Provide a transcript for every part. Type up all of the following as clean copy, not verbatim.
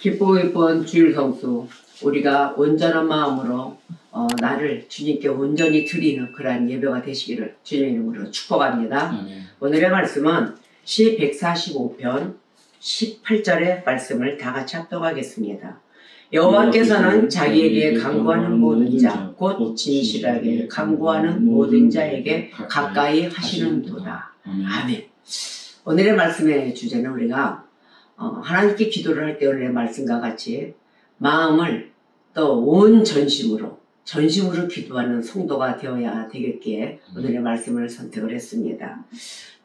기쁘고 기쁜 주일 성수, 우리가 온전한 마음으로 나를 주님께 온전히 드리는 그러한 예배가 되시기를 주님의 이름으로 축복합니다. 오늘의 말씀은 시 145편 18절의 말씀을 다 같이 합독하겠습니다. 여호와께서는 자기에게 간구하는 모든 자, 곧 진실하게 간구하는 모든 자에게 가까이 하시는도다. 아멘. 오늘의 말씀의 주제는 우리가 하나님께 기도를 할 때 오늘의 말씀과 같이 마음을 또 온 전심으로 기도하는 성도가 되어야 되겠기에 오늘의 말씀을 선택을 했습니다.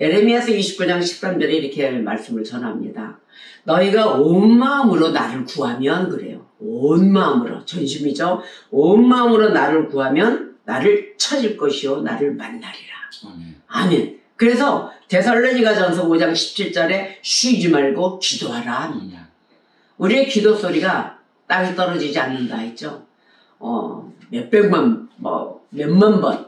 예레미야서 29장 13절에 이렇게 말씀을 전합니다. 너희가 온 마음으로 나를 구하면, 그래요. 온 마음으로, 전심이죠. 온 마음으로 나를 구하면 나를 찾을 것이요 나를 만나리라. 아멘. 그래서 데살로니가전서 5장 17절에 쉬지 말고 기도하라 합니다. 우리의 기도 소리가 땅에 떨어지지 않는다 했죠. 몇백만, 몇만 번,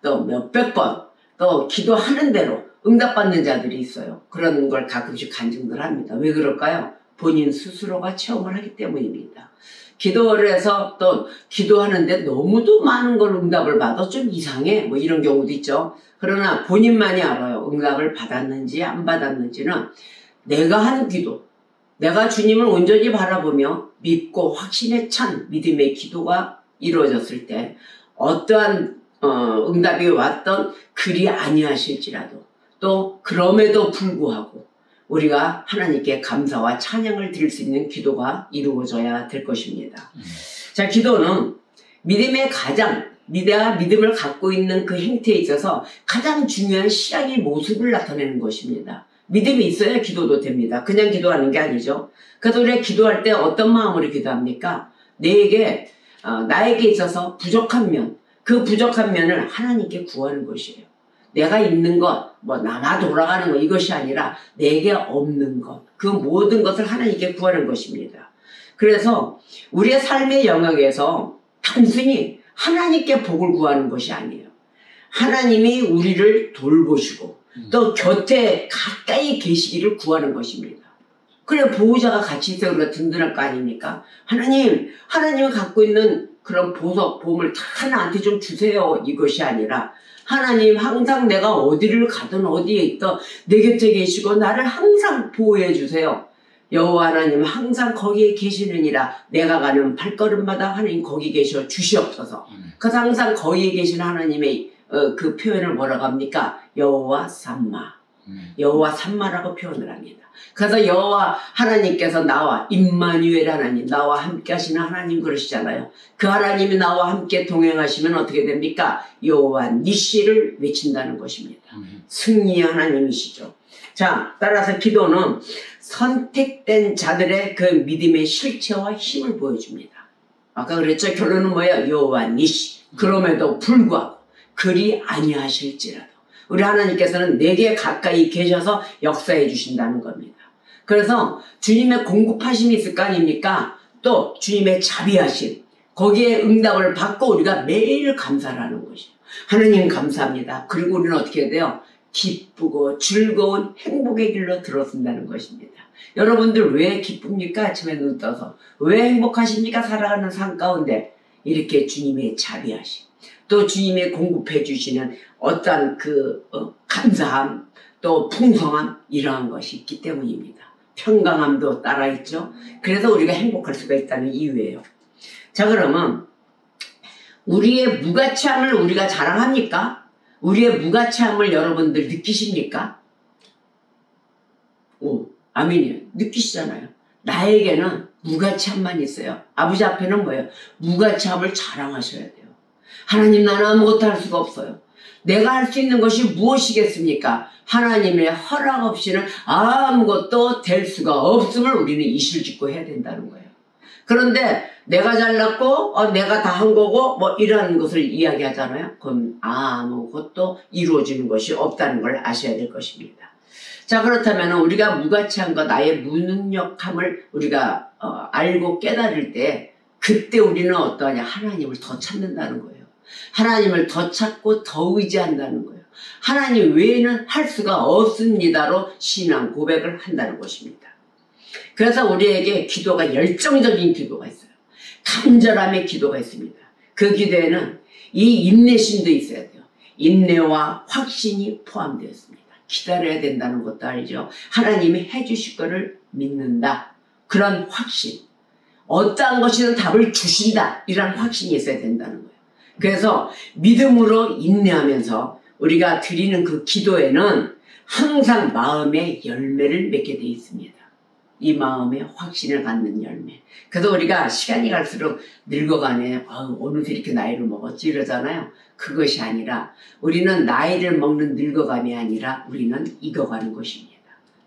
또 몇백 번, 또 기도하는 대로 응답받는 자들이 있어요. 그런 걸 가끔씩 간증들 합니다. 왜 그럴까요? 본인 스스로가 체험을 하기 때문입니다. 기도를 해서 또 기도하는데 너무도 많은 걸 응답을 받아 좀 이상해, 뭐 이런 경우도 있죠. 그러나 본인만이 알아요. 응답을 받았는지 안 받았는지는. 내가 한 기도, 내가 주님을 온전히 바라보며 믿고 확신에 찬 믿음의 기도가 이루어졌을 때 어떠한 응답이 왔던 그리 아니하실지라도, 또 그럼에도 불구하고 우리가 하나님께 감사와 찬양을 드릴 수 있는 기도가 이루어져야 될 것입니다. 자, 기도는 내가 믿음을 갖고 있는 그 행태에 있어서 가장 중요한 시작의 모습을 나타내는 것입니다. 믿음이 있어야 기도도 됩니다. 그냥 기도하는 게 아니죠. 그래서 우리가 기도할 때 어떤 마음으로 기도합니까? 나에게 있어서 부족한 면, 그 부족한 면을 하나님께 구하는 것이에요. 내가 있는 것, 남아 돌아가는 것, 이것이 아니라 내게 없는 것, 그 모든 것을 하나님께 구하는 것입니다. 그래서 우리의 삶의 영역에서 단순히 하나님께 복을 구하는 것이 아니에요. 하나님이 우리를 돌보시고 또 곁에 가까이 계시기를 구하는 것입니다. 그래, 보호자가 같이 있어 우리가 든든할 거 아닙니까? 하나님이 갖고 있는 그런 보석, 보물 다 나한테 좀 주세요, 이것이 아니라 하나님, 항상 내가 어디를 가든 어디에 있든 내 곁에 계시고 나를 항상 보호해 주세요. 여호와 하나님 항상 거기에 계시느니라. 내가 가는 발걸음마다 하나님 거기 계셔 주시옵소서. 그래서 항상 거기에 계신 하나님의 그 표현을 뭐라고 합니까? 여호와 삼마. 여호와 삼마라고 표현을 합니다. 그래서 여호와 하나님께서 나와, 임마누엘 하나님, 나와 함께 하시는 하나님 그러시잖아요. 그 하나님이 나와 함께 동행하시면 어떻게 됩니까? 여호와 니시를 외친다는 것입니다. 승리의 하나님이시죠. 자, 따라서 기도는 선택된 자들의 그 믿음의 실체와 힘을 보여줍니다. 아까 그랬죠? 결론은 뭐예요? 여호와 니시. 그럼에도 불구하고 그리 아니하실지라도 우리 하나님께서는 내게 가까이 계셔서 역사해 주신다는 겁니다. 그래서 주님의 공급하심이 있을 거 아닙니까? 또 주님의 자비하심, 거기에 응답을 받고 우리가 매일 감사를 하는 것이에요. 하나님 감사합니다. 그리고 우리는 어떻게 해야 돼요? 기쁘고 즐거운 행복의 길로 들어선다는 것입니다. 여러분들 왜 기쁩니까? 아침에 눈 떠서. 왜 행복하십니까? 살아가는 삶 가운데 이렇게 주님의 자비하심, 또 주님의 공급해 주시는 어떠한 감사함, 또 풍성함, 이러한 것이 있기 때문입니다. 평강함도 따라 있죠. 그래서 우리가 행복할 수가 있다는 이유예요. 자, 그러면 우리의 무가치함을 우리가 자랑합니까? 우리의 무가치함을 여러분들 느끼십니까? 아멘이에요. 느끼시잖아요. 나에게는 무가치함만 있어요. 아버지 앞에는 뭐예요? 무가치함을 자랑하셔야 돼요. 하나님, 나는 아무것도 할 수가 없어요. 내가 할 수 있는 것이 무엇이겠습니까? 하나님의 허락 없이는 아무것도 될 수가 없음을 우리는 이실직고 해야 된다는 거예요. 그런데 내가 잘났고 내가 다 한 거고 이런 것을 이야기하잖아요. 그럼 아무것도 이루어지는 것이 없다는 걸 아셔야 될 것입니다. 자, 그렇다면 우리가 무가치함과 나의 무능력함을 우리가 알고 깨달을 때, 그때 우리는 어떠하냐? 하나님을 더 찾는다는 거예요. 하나님을 더 찾고 더 의지한다는 거예요. 하나님 외에는 할 수가 없습니다로 신앙 고백을 한다는 것입니다. 그래서 우리에게 기도가 열정적인 기도가 있어요. 간절함의 기도가 있습니다. 그 기도에는 이 인내심도 있어야 돼요. 인내와 확신이 포함되어 있습니다. 기다려야 된다는 것도 알죠. 하나님이 해주실 거를 믿는다. 그런 확신. 어떠한 것이든 답을 주신다. 이런 확신이 있어야 된다는 거예요. 그래서 믿음으로 인내하면서 우리가 드리는 그 기도에는 항상 마음의 열매를 맺게 되어 있습니다. 이 마음에 확신을 갖는 열매. 그래서 우리가 시간이 갈수록 늙어가네. 어느새 이렇게 나이를 먹었지 이러잖아요. 그것이 아니라 우리는 나이를 먹는 늙어감이 아니라 우리는 익어가는 것입니다.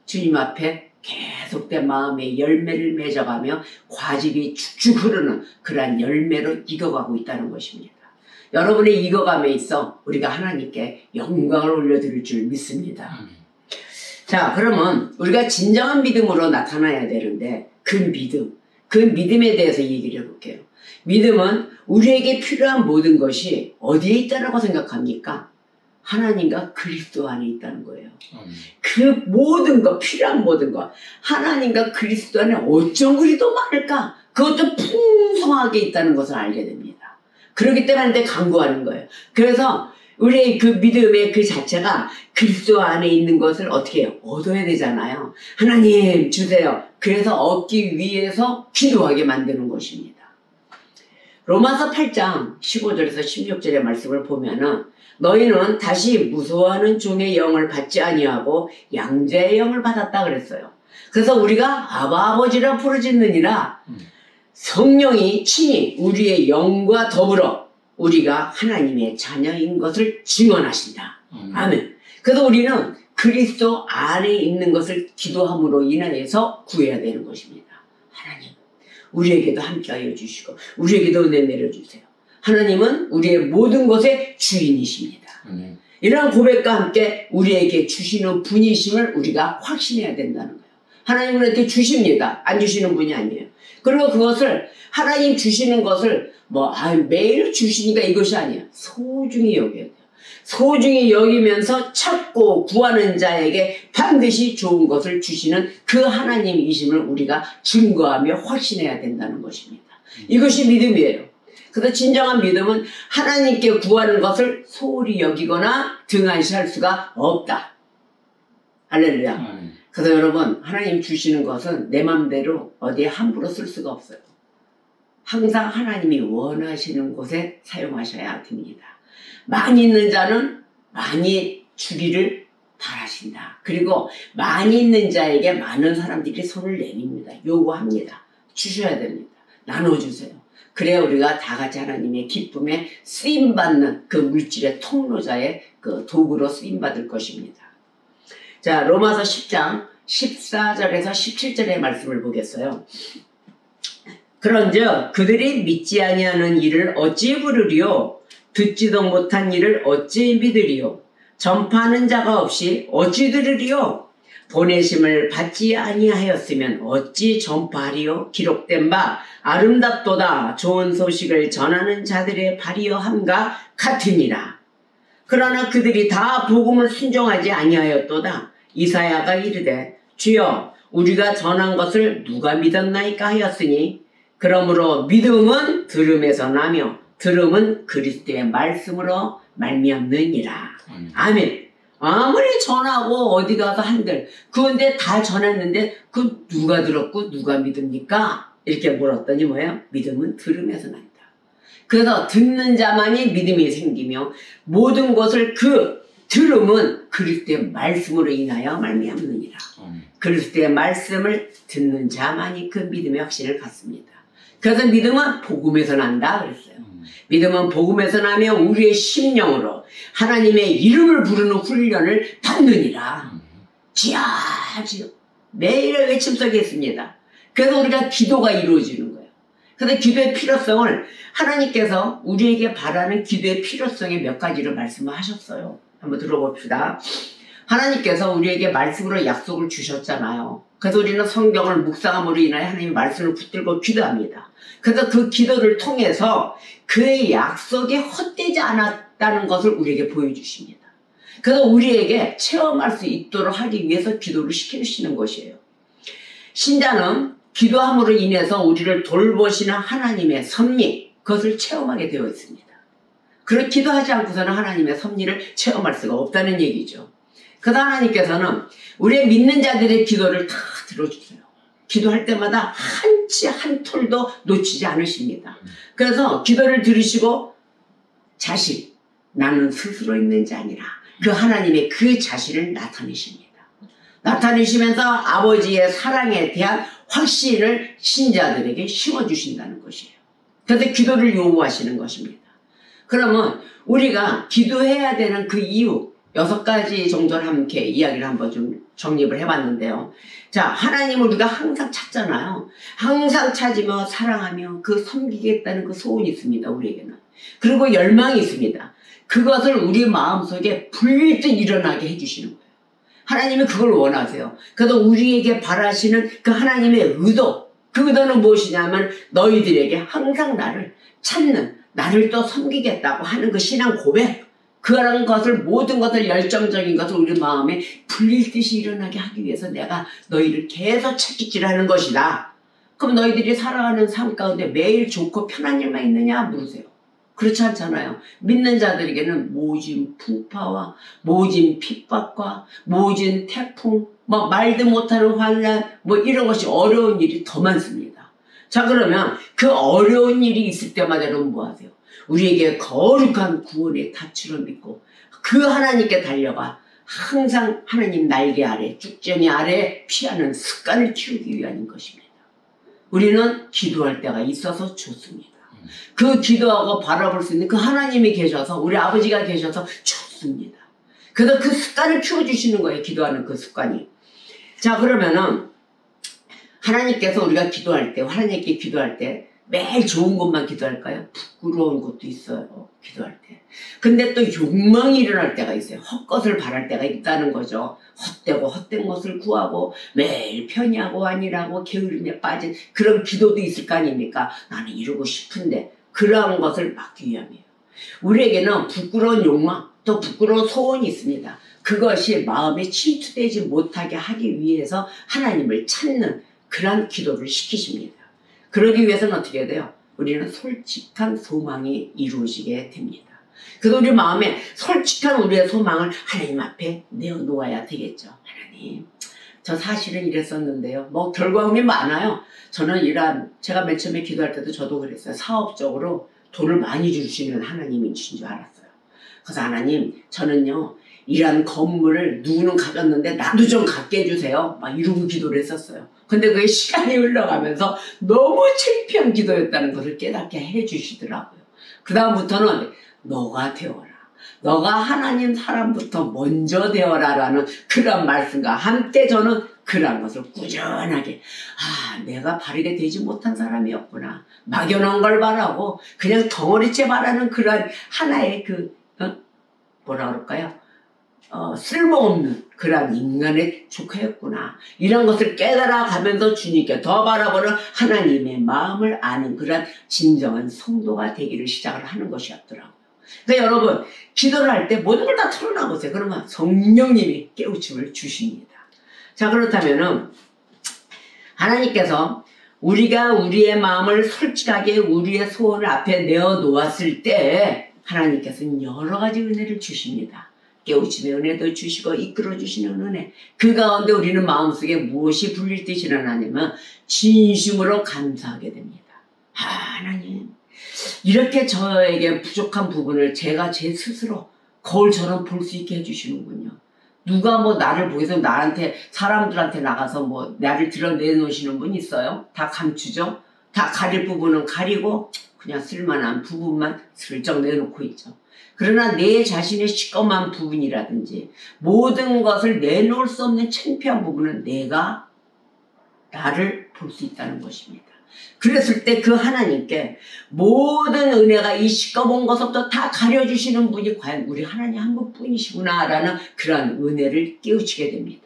주님 앞에 계속된 마음의 열매를 맺어가며 과즙이 축축 흐르는 그러한 열매로 익어가고 있다는 것입니다. 여러분의 익어감에 있어 우리가 하나님께 영광을 올려드릴 줄 믿습니다. 자, 그러면 우리가 진정한 믿음으로 나타나야 되는데 그 믿음에 대해서 얘기를 해볼게요. 믿음은 우리에게 필요한 모든 것이 어디에 있다고 생각합니까? 하나님과 그리스도 안에 있다는 거예요. 그 모든 것, 필요한 모든 것, 하나님과 그리스도 안에 어쩜 그리 더 많을까? 그것도 풍성하게 있다는 것을 알게 됩니다. 그렇기 때문에 간구하는 거예요. 그래서 우리의 그 믿음의 그 자체가 그리스도 안에 있는 것을 어떻게 해요? 얻어야 되잖아요. 하나님 주세요. 그래서 얻기 위해서 기도하게 만드는 것입니다. 로마서 8장 15절에서 16절의 말씀을 보면은 너희는 다시 무서워하는 종의 영을 받지 아니하고 양자의 영을 받았다 그랬어요. 그래서 우리가 아바 아버지라 부르짖느니라 성령이 친히 우리의 영과 더불어 우리가 하나님의 자녀인 것을 증언하신다. 아멘. 그래서 우리는 그리스도 안에 있는 것을 기도함으로 인하여서 구해야 되는 것입니다. 하나님, 우리에게도 함께하여 주시고 우리에게도 은혜 내려주세요. 하나님은 우리의 모든 것의 주인이십니다. 이러한 고백과 함께 우리에게 주시는 분이심을 우리가 확신해야 된다는 거예요. 하나님은 이렇게 주십니다. 안 주시는 분이 아니에요. 그리고 그것을 하나님 주시는 것을 매일 주시니까 이것이 아니에요. 소중히 여겨야 돼요. 소중히 여기면서 찾고 구하는 자에게 반드시 좋은 것을 주시는 그 하나님이심을 우리가 증거하며 확신해야 된다는 것입니다. 이것이 믿음이에요. 그래서 진정한 믿음은 하나님께 구하는 것을 소홀히 여기거나 등한시할 수가 없다. 할렐루야. 그래서 여러분, 하나님 주시는 것은 내 맘대로 어디에 함부로 쓸 수가 없어요. 항상 하나님이 원하시는 곳에 사용하셔야 됩니다. 많이 있는 자는 많이 주기를 바라신다. 그리고 많이 있는 자에게 많은 사람들이 손을 내밉니다. 요구합니다. 주셔야 됩니다. 나눠주세요. 그래야 우리가 다 같이 하나님의 기쁨에 쓰임받는 그 물질의 통로자의 그 도구로 쓰임받을 것입니다. 자, 로마서 10장 14절에서 17절의 말씀을 보겠어요. 그런즉 그들이 믿지 아니하는 일을 어찌 부르리요? 듣지도 못한 일을 어찌 믿으리요? 전파하는 자가 없이 어찌 들으리요? 보내심을 받지 아니하였으면 어찌 전파하리요? 기록된 바 아름답도다 좋은 소식을 전하는 자들의 발이여 함과 같으니라. 그러나 그들이 다 복음을 순종하지 아니하였도다. 이사야가 이르되 주여 우리가 전한 것을 누가 믿었나이까 하였으니 그러므로 믿음은 들음에서 나며 들음은 그리스도의 말씀으로 말미암느니라. 아멘. 아무리 전하고 어디 가서 한들 그런데 다 전했는데 그 누가 들었고 누가 믿습니까? 이렇게 물었더니 뭐예요? 믿음은 들음에서 난다. 그래서 듣는 자만이 믿음이 생기며 모든 것을 그 들음은 그리스도의 말씀으로 인하여 말미암느니라. 그리스도의 말씀을 듣는 자만이 그 믿음의 확신을 갖습니다. 그래서 믿음은 복음에서 난다 그랬어요. 믿음은 복음에서 나며 우리의 심령으로 하나님의 이름을 부르는 훈련을 받느니라. 지야지요. 매일의 외침 속에 있습니다. 그래서 우리가 기도가 이루어지는 거예요. 그래서 기도의 필요성을 하나님께서 우리에게 바라는 기도의 필요성의 몇 가지를 말씀하셨어요. 한번 들어봅시다. 하나님께서 우리에게 말씀으로 약속을 주셨잖아요. 그래서 우리는 성경을 묵상함으로 인하여 하나님의 말씀을 붙들고 기도합니다. 그래서 그 기도를 통해서 그의 약속이 헛되지 않았다는 것을 우리에게 보여주십니다. 그래서 우리에게 체험할 수 있도록 하기 위해서 기도를 시키시는 것이에요. 신자는 기도함으로 인해서 우리를 돌보시는 하나님의 섭리, 그것을 체험하게 되어 있습니다. 그렇게 기도하지 않고서는 하나님의 섭리를 체험할 수가 없다는 얘기죠. 그래서 하나님께서는 우리의 믿는 자들의 기도를 다 들어주세요. 기도할 때마다 한치 한 톨도 놓치지 않으십니다. 그래서 기도를 들으시고 자신, 나는 스스로 있는 자 아니라 그 하나님의 그 자신을 나타내십니다. 나타내시면서 아버지의 사랑에 대한 확신을 신자들에게 심어주신다는 것이에요. 그래서 기도를 요구하시는 것입니다. 그러면 우리가 기도해야 되는 그 이유 6가지 정도를 함께 이야기를 한번 좀 정립을 해봤는데요. 자, 하나님을 우리가 항상 찾잖아요. 항상 찾으며 사랑하며 그 섬기겠다는 그 소원이 있습니다. 우리에게는. 그리고 열망이 있습니다. 그것을 우리 마음속에 불듯 일어나게 해주시는 거예요. 하나님이 그걸 원하세요. 그래서 우리에게 바라시는 그 하나님의 의도, 그 의도는 무엇이냐면 너희들에게 항상 나를 찾는, 나를 또 섬기겠다고 하는 그 신앙 고백, 그런 것을, 모든 것을, 열정적인 것을 우리 마음에 불릴 듯이 일어나게 하기 위해서 내가 너희를 계속 찾기질하는 것이다. 그럼 너희들이 살아가는 삶 가운데 매일 좋고 편한 일만 있느냐 물으세요. 그렇지 않잖아요. 믿는 자들에게는 모진 풍파와 모진 핍박과 모진 태풍, 뭐 말도 못하는 환난, 뭐 이런 것이 어려운 일이 더 많습니다. 자, 그러면 그 어려운 일이 있을 때마다 여러분 뭐 하세요? 우리에게 거룩한 구원의 탑주를 믿고 그 하나님께 달려가 항상 하나님 날개 아래, 쭉정이 아래 피하는 습관을 키우기 위한 것입니다. 우리는 기도할 때가 있어서 좋습니다. 그 기도하고 바라볼 수 있는 그 하나님이 계셔서, 우리 아버지가 계셔서 좋습니다. 그래서 그 습관을 키워주시는 거예요. 기도하는 그 습관이. 자, 그러면은 하나님께서 우리가 기도할 때, 하나님께 기도할 때 매일 좋은 것만 기도할까요? 부끄러운 것도 있어요. 기도할 때. 근데 또 욕망이 일어날 때가 있어요. 헛것을 바랄 때가 있다는 거죠. 헛되고 헛된 것을 구하고 매일 편히하고 아니라고 게으름에 빠진 그런 기도도 있을 거 아닙니까? 나는 이루고 싶은데 그러한 것을 막기 위함이에요. 우리에게는 부끄러운 욕망, 또 부끄러운 소원이 있습니다. 그것이 마음에 침투되지 못하게 하기 위해서 하나님을 찾는 그런 기도를 시키십니다. 그러기 위해서는 어떻게 해야 돼요? 우리는 솔직한 소망이 이루어지게 됩니다. 그래서 우리 마음에 솔직한 우리의 소망을 하나님 앞에 내어놓아야 되겠죠. 하나님, 저 사실은 이랬었는데요. 뭐 결과물이 많아요. 저는 제가 맨 처음에 기도할 때도 저도 그랬어요. 사업적으로 돈을 많이 주시는 하나님이신 줄 알았어요. 그래서 하나님, 저는요 이런 건물을 누구는 가졌는데 나도 좀 갖게 해주세요. 막 이러고 기도를 했었어요. 근데 그게 시간이 흘러가면서 너무 창피한 기도였다는 것을 깨닫게 해주시더라고요. 그 다음부터는 너가 되어라. 너가 하나님 사람부터 먼저 되어라 라는 그런 말씀과 함께 저는 그런 것을 꾸준하게 내가 바르게 되지 못한 사람이었구나. 막연한 걸 바라고 그냥 덩어리째 바라는 그런 하나의 뭐라 그럴까요? 쓸모없는 그런 인간에 속하였구나. 이런 것을 깨달아 가면서 주님께 더 바라보는 하나님의 마음을 아는 그런 진정한 성도가 되기를 시작을 하는 것이었더라고요. 그러니까 여러분, 기도를 할 때 모든 걸 다 털어놔보세요. 그러면 성령님이 깨우침을 주십니다. 자, 그렇다면은 하나님께서 우리가 우리의 마음을 솔직하게 우리의 소원을 앞에 내어놓았을 때 하나님께서는 여러 가지 은혜를 주십니다. 깨우침의 은혜도 주시고 이끌어주시는 은혜, 그 가운데 우리는 마음속에 무엇이 불릴 듯이 일어나냐면 진심으로 감사하게 됩니다. 하나님, 이렇게 저에게 부족한 부분을 제가 제 스스로 거울처럼 볼 수 있게 해주시는군요. 누가 뭐 나를 보고서 나한테, 사람들한테 나가서 뭐 나를 드러내놓으시는 분 있어요? 다 감추죠? 다 가릴 부분은 가리고 그냥 쓸만한 부분만 슬쩍 내놓고 있죠. 그러나 내 자신의 시꺼먼 부분이라든지 모든 것을 내놓을 수 없는 창피한 부분은 내가 나를 볼 수 있다는 것입니다. 그랬을 때 그 하나님께 모든 은혜가 이 시꺼먼 것부터 다 가려주시는 분이 과연 우리 하나님 한 분뿐이시구나 라는 그런 은혜를 깨우치게 됩니다.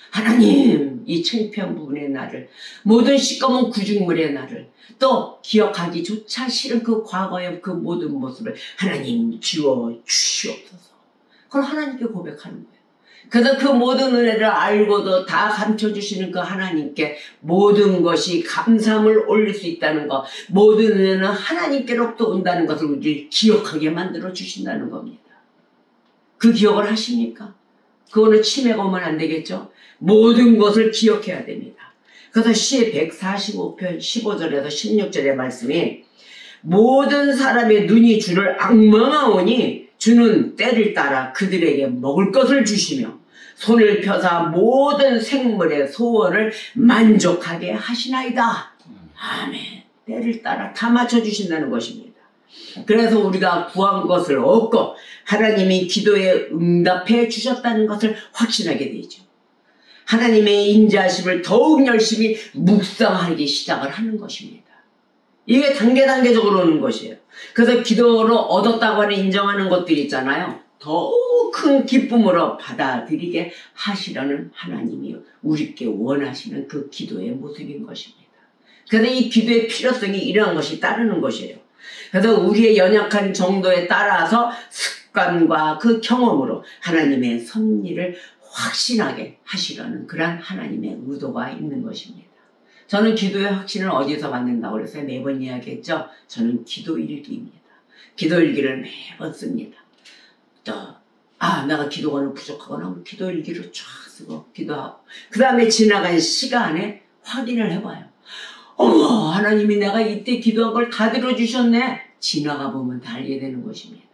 하나님, 이 창피한 부분의 나를, 모든 시꺼먼 구중물의 나를, 또 기억하기조차 싫은 그 과거의 그 모든 모습을 하나님 지워 주시옵소서. 그걸 하나님께 고백하는 거예요. 그래서 그 모든 은혜를 알고도 다 감춰주시는 그 하나님께 모든 것이 감사함을 올릴 수 있다는 것, 모든 은혜는 하나님께로부터 온다는 것을 우리를 기억하게 만들어 주신다는 겁니다. 그 기억을 하십니까? 그거는 치매가 오면 안 되겠죠? 모든 것을 기억해야 됩니다. 그래서 시 145편 15절에서 16절의 말씀이 모든 사람의 눈이 주를 앙망하오니 주는 때를 따라 그들에게 먹을 것을 주시며 손을 펴사 모든 생물의 소원을 만족하게 하시나이다. 아멘. 때를 따라 다 맞춰주신다는 것입니다. 그래서 우리가 구한 것을 얻고 하나님이 기도에 응답해 주셨다는 것을 확신하게 되죠. 하나님의 인자하심을 더욱 열심히 묵상하기 시작을 하는 것입니다. 이게 단계적으로 오는 것이에요. 그래서 기도로 얻었다고 하는 인정하는 것들이 있잖아요. 더욱 큰 기쁨으로 받아들이게 하시려는 하나님이 우리께 원하시는 그 기도의 모습인 것입니다. 그래서 이 기도의 필요성이 이러한 것이 따르는 것이에요. 그래서 우리의 연약한 정도에 따라서 습관과 그 경험으로 하나님의 섭리를 확신하게 하시려는 그러한 하나님의 의도가 있는 것입니다. 저는 기도의 확신을 어디서 받는다고 그랬어요? 매번 이야기했죠? 저는 기도일기입니다. 기도일기를 매번 씁니다. 또 내가 기도가 부족하거나 하면 기도일기를 쫙 쓰고 기도하고 그 다음에 지나간 시간에 확인을 해봐요. 어머, 하나님이 내가 이때 기도한 걸 다 들어주셨네. 지나가 보면 다 알게 되는 것입니다.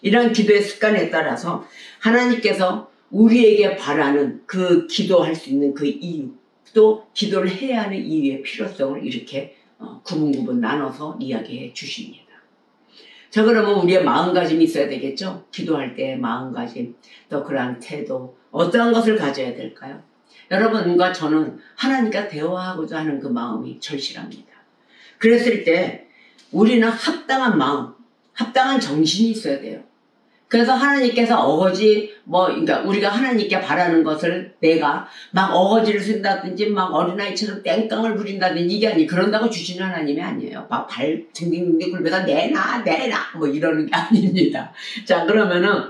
이런 기도의 습관에 따라서 하나님께서 우리에게 바라는 그 기도할 수 있는 그 이유, 또 기도를 해야 하는 이유의 필요성을 이렇게 구분구분 나눠서 이야기해 주십니다. 자, 그러면 우리의 마음가짐이 있어야 되겠죠? 기도할 때의 마음가짐, 또 그러한 태도, 어떠한 것을 가져야 될까요? 여러분과 저는 하나님과 대화하고자 하는 그 마음이 절실합니다. 그랬을 때 우리는 합당한 마음, 합당한 정신이 있어야 돼요. 그래서 하나님께서 그러니까 우리가 하나님께 바라는 것을 내가 막 어거지를 쓴다든지 막 어린아이처럼 땡깡을 부린다든지 이게 아니에요. 그런다고 주시는 하나님이 아니에요. 막 딩딩딩 굴면서 내놔 뭐 이러는 게 아닙니다. 자, 그러면은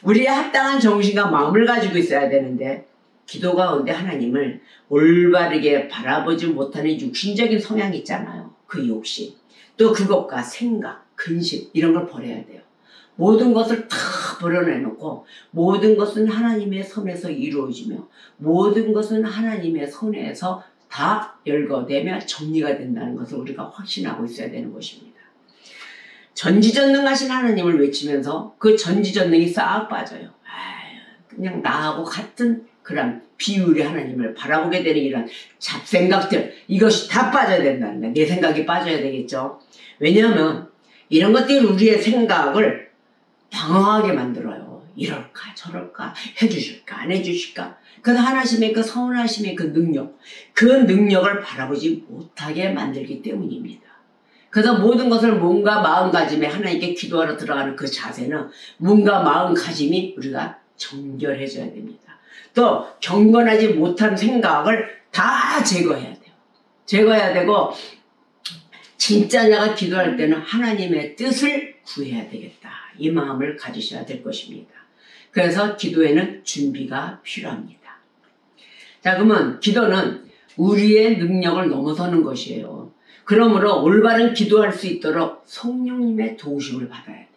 우리의 합당한 정신과 마음을 가지고 있어야 되는데 기도 가운데 하나님을 올바르게 바라보지 못하는 육신적인 성향이 있잖아요. 그 욕심. 또 그것과 생각, 근심 이런 걸 버려야 돼요. 모든 것을 다 버려내놓고 모든 것은 하나님의 손에서 이루어지며 모든 것은 하나님의 손에서 다 열거되며 정리가 된다는 것을 우리가 확신하고 있어야 되는 것입니다. 전지전능하신 하나님을 외치면서 그 전지전능이 싹 빠져요. 그냥 나하고 같은 그런 비율의 하나님을 바라보게 되는 이런 잡생각들, 이것이 다 빠져야 된다는 거예요. 내 생각이 빠져야 되겠죠. 왜냐하면 이런 것들이 우리의 생각을 방황하게 만들어요. 이럴까 저럴까 해주실까 안 해주실까. 그래서 하나님의 그 선하심의 그 능력을 바라보지 못하게 만들기 때문입니다. 그래서 모든 것을 몸과 마음가짐에 하나님께 기도하러 들어가는 그 자세는 몸과 마음가짐이 우리가 정결해져야 됩니다. 또 경건하지 못한 생각을 다 제거해야 돼요. 제거해야 되고 진짜 내가 기도할 때는 하나님의 뜻을 구해야 되겠다. 이 마음을 가지셔야 될 것입니다. 그래서 기도에는 준비가 필요합니다. 자, 그러면 기도는 우리의 능력을 넘어서는 것이에요. 그러므로 올바른 기도할 수 있도록 성령님의 도우심을 받아야 돼요.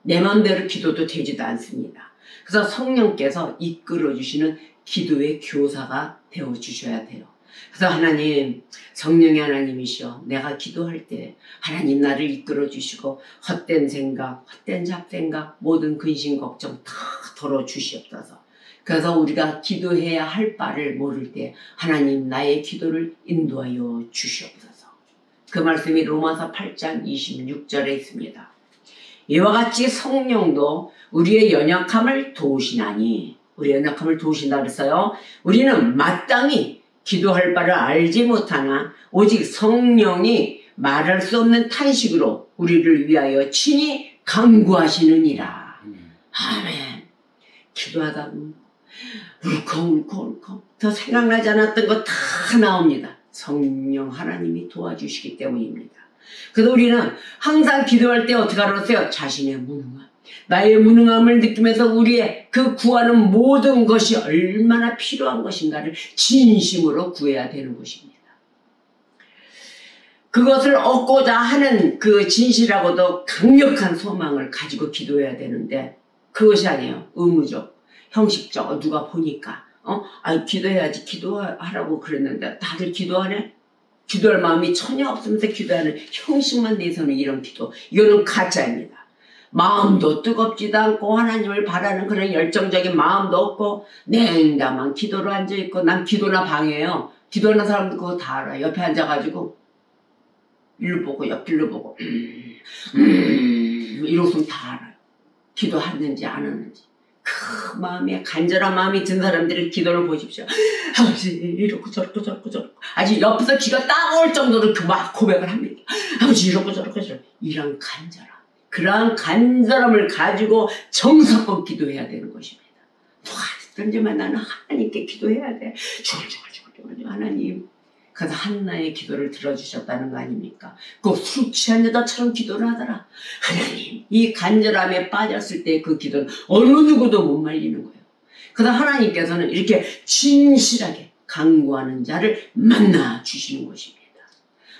내 마음대로 기도도 되지도 않습니다. 그래서 성령께서 이끌어 주시는 기도의 교사가 되어 주셔야 돼요. 그래서 하나님, 성령의 하나님이시여, 내가 기도할 때 하나님 나를 이끌어 주시고 헛된 생각, 헛된 잡생각, 모든 근심 걱정 다 덜어 주시옵소서. 그래서 우리가 기도해야 할 바를 모를 때 하나님 나의 기도를 인도하여 주시옵소서. 그 말씀이 로마서 8장 26절에 있습니다. 이와 같이 성령도 우리의 연약함을 도우시나니, 우리의 연약함을 도우신다 그랬어요. 우리는 마땅히 기도할 바를 알지 못하나 오직 성령이 말할 수 없는 탄식으로 우리를 위하여 친히 간구하시느니라. 아멘. 기도하다 보면 울컥 더 생각나지 않았던 거 다 나옵니다. 성령 하나님이 도와주시기 때문입니다. 그래서 우리는 항상 기도할 때 어떻게 하라고요? 자신의 무능함, 나의 무능함을 느끼면서 우리의 그 구하는 모든 것이 얼마나 필요한 것인가를 진심으로 구해야 되는 것입니다. 그것을 얻고자 하는 그 진실하고도 강력한 소망을 가지고 기도해야 되는데 그것이 아니에요. 의무적, 형식적, 누가 보니까 기도해야지, 기도하라고 그랬는데 다들 기도하네? 기도할 마음이 전혀 없으면서 기도하는 형식만 내서는 이런 기도, 이거는 가짜입니다. 마음도 뜨겁지도 않고 하나님을 바라는 그런 열정적인 마음도 없고 냉담한 기도로 앉아있고, 난 기도나 방해해요. 기도하는 사람들 그거 다 알아. 옆에 앉아가지고 일로 보고 옆길로 보고 이러고서 다 알아요. 기도하는지 안 하는지. 그 마음에 간절한 마음이 든 사람들의 기도를 보십시오. 아버지 이렇고 저렇고 저렇고 저렇고, 아직 옆에서 귀가 따가울 정도로 막 고백을 합니다. 아버지 이렇고 저렇고 저렇고. 이런 간절함, 그러한 간절함을 가지고 정성껏 기도해야 되는 것입니다. 누가 듣든지만 나는 하나님께 기도해야 돼. 주물주물 하나님. 그래서 한나의 기도를 들어주셨다는 거 아닙니까? 꼭 술 취한 여자처럼 기도를 하더라. 하나님, 이 간절함에 빠졌을 때 그 기도는 어느 누구도 못 말리는 거예요. 그래서 하나님께서는 이렇게 진실하게 간구하는 자를 만나 주시는 것입니다.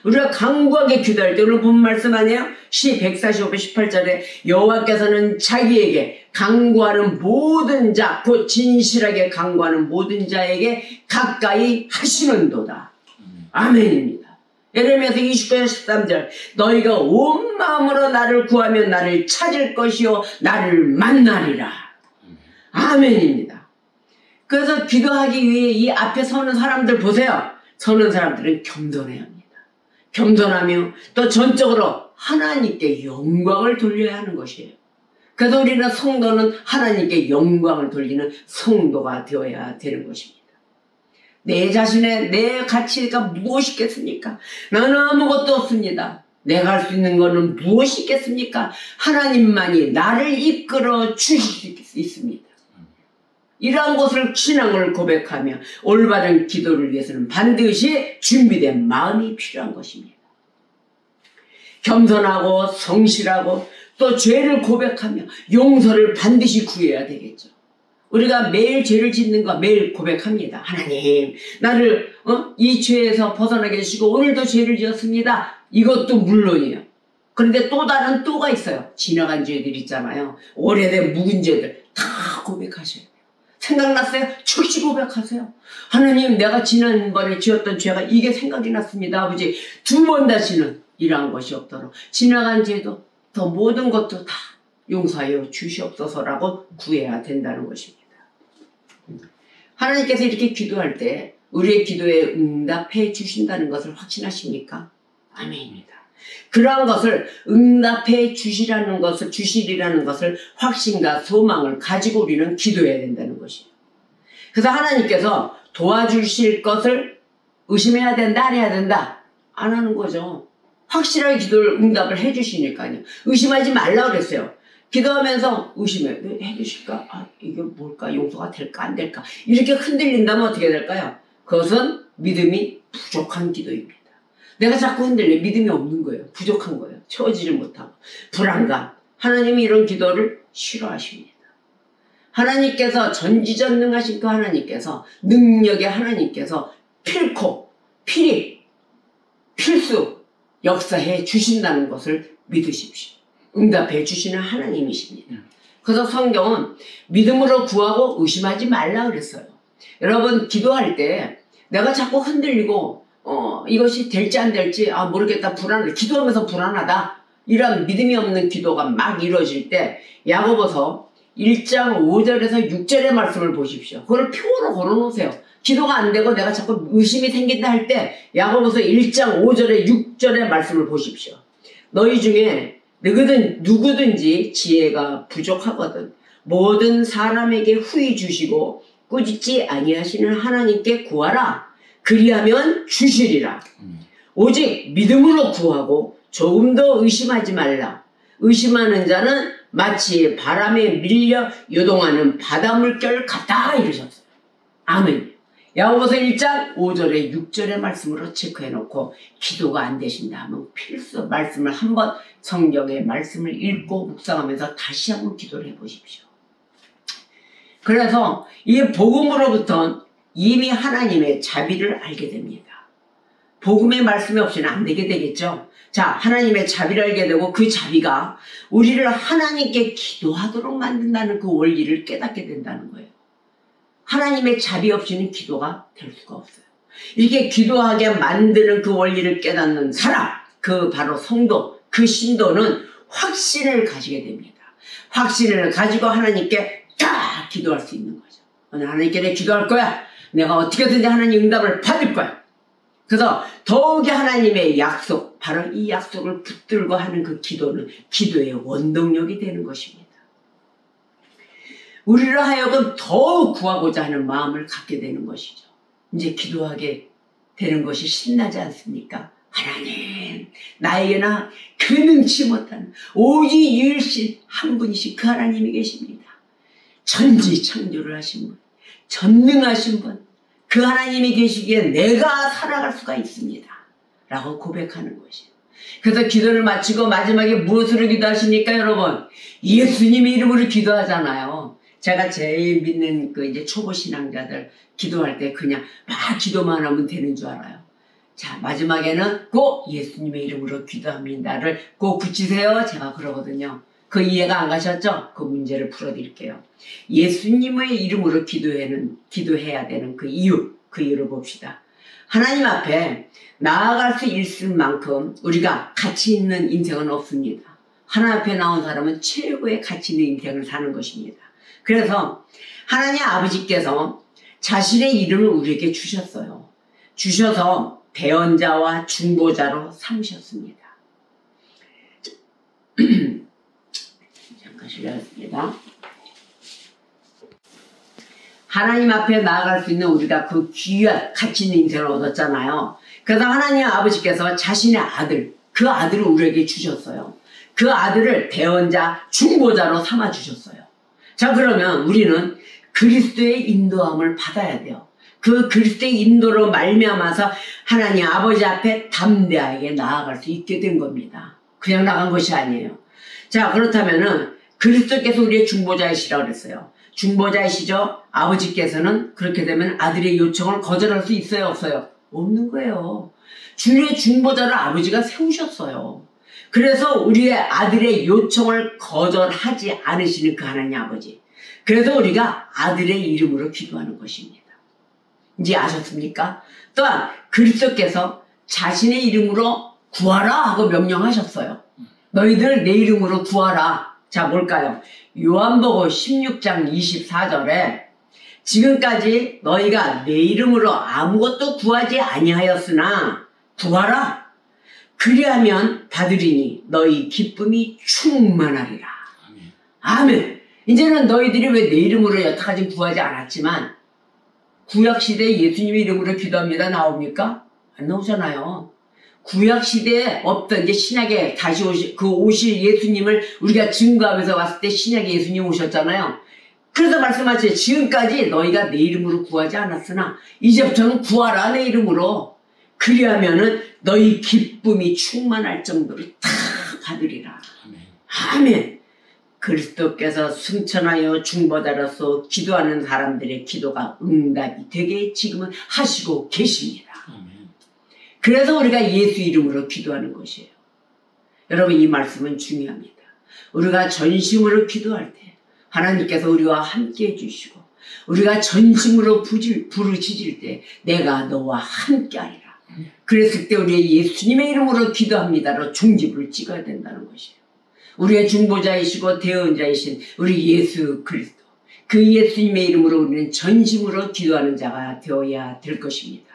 우리가 간구하게 기도할 때 오늘 본 말씀 아니에요? 시 145편 18절에 여호와께서는 자기에게 간구하는 모든 자, 곧 진실하게 간구하는 모든 자에게 가까이 하시는도다. 아멘입니다. 예레미야서 29장 13절, 너희가 온 마음으로 나를 구하면 나를 찾을 것이요 나를 만나리라. 아멘입니다. 그래서 기도하기 위해 이 앞에 서는 사람들 보세요. 서는 사람들은 겸손해야 합니다. 겸손하며 또 전적으로 하나님께 영광을 돌려야 하는 것이에요. 그래서 우리는 성도는 하나님께 영광을 돌리는 성도가 되어야 되는 것입니다. 내 자신의 내 가치가 무엇이 있겠습니까? 나는 아무것도 없습니다. 내가 할 수 있는 것은 무엇이 있겠습니까? 하나님만이 나를 이끌어 주실 수 있습니다. 이러한 것을 신앙을 고백하며 올바른 기도를 위해서는 반드시 준비된 마음이 필요한 것입니다. 겸손하고 성실하고 또 죄를 고백하며 용서를 반드시 구해야 되겠죠. 우리가 매일 죄를 짓는 거 매일 고백합니다. 하나님, 나를 이 죄에서 벗어나게 해주시고 오늘도 죄를 지었습니다. 이것도 물론이에요. 그런데 또 다른 또가 있어요. 지나간 죄들 있잖아요. 오래된 묵은 죄들 다 고백하셔야 돼요. 생각났어요? 즉시 고백하세요. 하나님, 내가 지난번에 지었던 죄가 이게 생각이 났습니다. 아버지, 2번 다시는 이러한 것이 없도록 지나간 죄도 더 모든 것도 다 용서하여 주시옵소서라고 구해야 된다는 것입니다. 하나님께서 이렇게 기도할 때 우리의 기도에 응답해 주신다는 것을 확신하십니까? 아멘입니다. 그러한 것을 응답해 주시리라는 것을 확신과 소망을 가지고 우리는 기도해야 된다는 것이에요. 그래서 하나님께서 도와주실 것을 의심해야 된다, 안 해야 된다? 안 하는 거죠. 확실하게 기도를 응답을 해 주시니까요. 의심하지 말라고 그랬어요. 기도하면서 의심해. 해주실까? 이게 뭘까? 용서가 될까? 안 될까? 이렇게 흔들린다면 어떻게 될까요? 그것은 믿음이 부족한 기도입니다. 내가 자꾸 흔들려. 믿음이 없는 거예요. 부족한 거예요. 채워지지 못하고. 불안감. 하나님이 이런 기도를 싫어하십니다. 하나님께서 전지전능하신 그 하나님께서, 능력의 하나님께서 필코, 필수 역사해 주신다는 것을 믿으십시오. 응답해 주시는 하나님이십니다. 그래서 성경은 믿음으로 구하고 의심하지 말라 그랬어요. 여러분, 기도할 때 내가 자꾸 흔들리고 이것이 될지 안 될지 모르겠다, 불안해, 기도하면서 불안하다, 이런 믿음이 없는 기도가 막 이루어질 때 야고보서 1장 5절에서 6절의 말씀을 보십시오. 그걸 표로 걸어놓으세요. 기도가 안 되고 내가 자꾸 의심이 생긴다 할 때 야고보서 1장 5절에 6절의 말씀을 보십시오. 너희 중에 누구든지 지혜가 부족하거든 모든 사람에게 후히 주시고 꾸짖지 아니하시는 하나님께 구하라. 그리하면 주시리라. 오직 믿음으로 구하고 조금 더 의심하지 말라. 의심하는 자는 마치 바람에 밀려 요동하는 바닷물결 같다 이러셨어요. 아멘. 야고보서 1장 5절에 6절의 말씀으로 체크해놓고 기도가 안 되신다 하면 필수 말씀을 한번, 성경의 말씀을 읽고 묵상하면서 다시 한번 기도를 해보십시오. 그래서 이 복음으로부터 이미 하나님의 자비를 알게 됩니다. 복음의 말씀이 없이는 안 되게 되겠죠. 자, 하나님의 자비를 알게 되고 그 자비가 우리를 하나님께 기도하도록 만든다는 그 원리를 깨닫게 된다는 거예요. 하나님의 자비 없이는 기도가 될 수가 없어요. 이렇게 기도하게 만드는 그 원리를 깨닫는 사람, 그 바로 성도, 그 신도는 확신을 가지게 됩니다. 확신을 가지고 하나님께 딱 기도할 수 있는 거죠. 오늘 하나님께 내가 기도할 거야. 내가 어떻게든지 하나님 응답을 받을 거야. 그래서 더욱이 하나님의 약속, 바로 이 약속을 붙들고 하는 그 기도는 기도의 원동력이 되는 것입니다. 우리를 하여금 더욱 구하고자 하는 마음을 갖게 되는 것이죠. 이제 기도하게 되는 것이 신나지 않습니까? 하나님, 나에게나 그 능치 못한 오직 유일신 한 분이신 그 하나님이 계십니다. 천지창조를 하신 분, 전능하신 분, 그 하나님이 계시기에 내가 살아갈 수가 있습니다. 라고 고백하는 것이에요. 그래서 기도를 마치고 마지막에 무엇으로 기도하십니까, 여러분? 예수님의 이름으로 기도하잖아요. 제가 제일 믿는 그 이제 초보 신앙자들 기도할 때 그냥 막 기도만 하면 되는 줄 알아요. 자, 마지막에는 꼭 예수님의 이름으로 기도합니다를 꼭 붙이세요. 제가 그러거든요. 그 이해가 안 가셨죠? 그 문제를 풀어드릴게요. 예수님의 이름으로 기도해야 되는 그 이유를 봅시다. 하나님 앞에 나아갈 수 있을 만큼 우리가 가치 있는 인생은 없습니다. 하나님 앞에 나온 사람은 최고의 가치 있는 인생을 사는 것입니다. 그래서 하나님 아버지께서 자신의 이름을 우리에게 주셨어요. 주셔서 대언자와 중보자로 삼으셨습니다. 잠깐 실례했습니다. 하나님 앞에 나아갈 수 있는 우리가 그 귀한 가치 있는 인생을 얻었잖아요. 그래서 하나님 아버지께서 자신의 아들, 그 아들을 우리에게 주셨어요. 그 아들을 대언자, 중보자로 삼아주셨어요. 자, 그러면 우리는 그리스도의 인도함을 받아야 돼요. 그 그리스도의 인도로 말미암아서 하나님 아버지 앞에 담대하게 나아갈 수 있게 된 겁니다. 그냥 나간 것이 아니에요. 자, 그렇다면은 그리스도께서 우리의 중보자이시라고 그랬어요. 중보자이시죠? 아버지께서는 그렇게 되면 아들의 요청을 거절할 수 있어요, 없어요? 없는 거예요. 주의 중보자를 아버지가 세우셨어요. 그래서 우리의 아들의 요청을 거절하지 않으시는 그 하나님 아버지. 그래서 우리가 아들의 이름으로 기도하는 것입니다. 이제 아셨습니까? 또한 그리스도께서 자신의 이름으로 구하라 하고 명령하셨어요. 너희들 내 이름으로 구하라. 자, 뭘까요? 요한복음 16장 24절에 지금까지 너희가 내 이름으로 아무것도 구하지 아니하였으나 구하라. 그리하면 받으리니 너희 기쁨이 충만하리라. 아멘. 이제는 너희들이 왜 내 이름으로 여태까지 구하지 않았지만 구약시대에 예수님의 이름으로 기도합니다 나옵니까? 안 나오잖아요. 구약시대에 없던 이제 신약에 다시 오실 예수님을 우리가 증거하면서 왔을 때 신약에 예수님 오셨잖아요. 그래서 말씀하세요. 지금까지 너희가 내 이름으로 구하지 않았으나 이제부터는 구하라 내 이름으로. 그리하면은 너희 기쁨이 충만할 정도로 다 받으리라. 아멘. 그리스도께서 승천하여 중보자로서 기도하는 사람들의 기도가 응답이 되게 지금은 하시고 계십니다. 그래서 우리가 예수 이름으로 기도하는 것이에요. 여러분, 이 말씀은 중요합니다. 우리가 전심으로 기도할 때 하나님께서 우리와 함께 해주시고 우리가 전심으로 부르짖을 때 내가 너와 함께 하리라. 그랬을 때 우리의 예수님의 이름으로 기도합니다로 종지부를 찍어야 된다는 것이에요. 우리의 중보자이시고 대언자이신 우리 예수 그리스도, 그 예수님의 이름으로 우리는 전심으로 기도하는 자가 되어야 될 것입니다.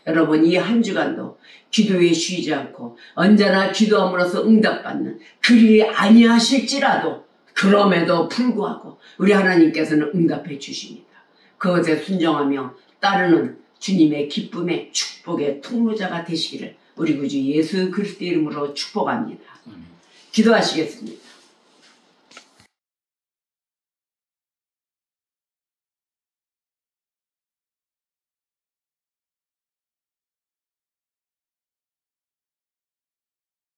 여러분, 이 한 주간도 기도에 쉬지 않고 언제나 기도함으로써 응답받는 그리 아니하실지라도 그럼에도 불구하고 우리 하나님께서는 응답해 주십니다. 그것에 순종하며 따르는 주님의 기쁨의 축복의 통로자가 되시기를 우리 구주 예수 그리스도의 이름으로 축복합니다. 기도하시겠습니다.